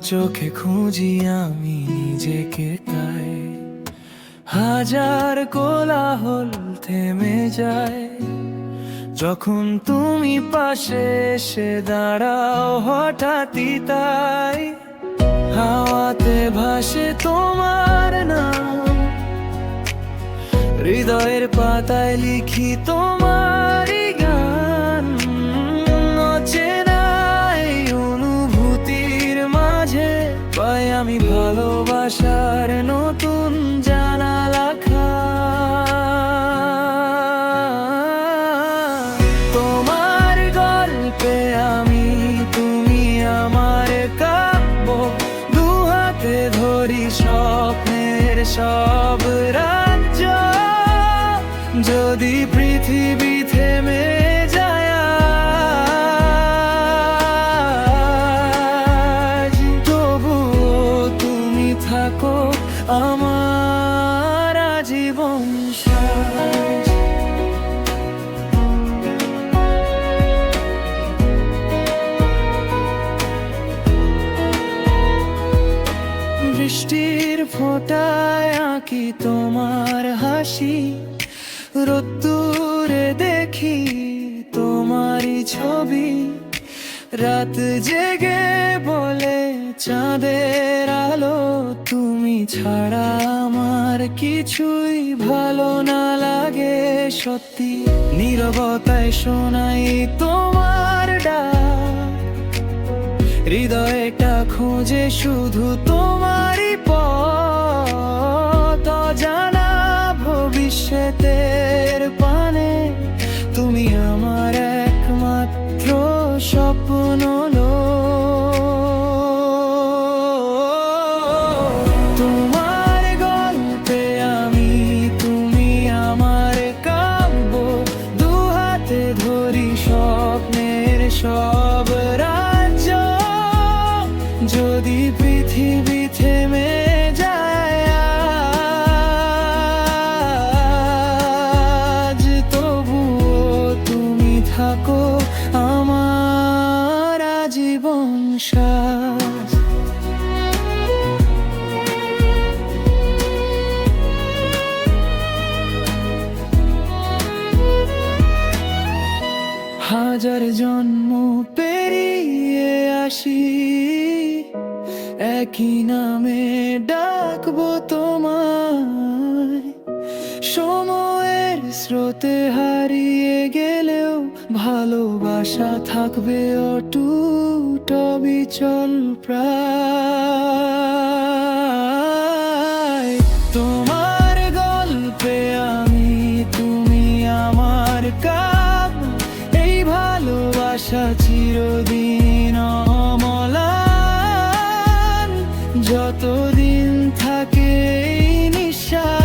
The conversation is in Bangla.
চোখে খুঁজি আমি নিজেকে, তাই হাজার কোলাহল থেমে যায় যখন তুমি পাশে এসে দাঁড়াও হঠাৎই। তাই হাওয়াতে ভাসে তোমার নাম, হৃদয়ের পাতায় লিখি তোমারই গান। অচেনা এই অনুভূতির মাঝে পাই আমি ভালোবাসার নতুন জানালা। তোমার গল্পে আমি তুমি আমার কাব্য, দুহাতে ধরি স্বপ্নের সব রাজ্য। যদি পৃথিবী থেমে যায় আজ, তবুও তুমি থাকো আমার আজীবন সাজ। বৃষ্টির ফোঁটায় আঁকি তোমার হাসি, রোদ্দুরে দেখি তোমারই ছবি। রাত জেগে বলে চাঁদের আলো, তুমি ছাড়া আমার কিছুই ভালো না লাগে সত্যি। নীরবতায় শোনাই তোমার ডাক, হৃদয়টা খোঁজে শুধু তোমারই পথ। অজানা ভবিষ্যতের পানে তুমি আমার একমাত্র স্বপ্ন। তোমার গল্পে আমি তুমি আমার কাব্য, দুহাতে ধরি স্বপ্নের সব রাজ্য। যদি পৃথিবী থেমে যায় আজ, তবুও তুমি থাকো আমার আজীবন সাজ। হাজার জন্ম পেরিয়ে আসি, একই নামে ডাকবো তোমায়। সময়ের স্রোতে হারিয়ে গেলেও ভালোবাসা থাকবে অটুট অবিচল প্রায়। তোমার গল্পে আমি তুমি আমার কাব্য, এই ভালোবাসা চিরদিন অমলান। যতদিন থাকে এই নিঃশ্বাস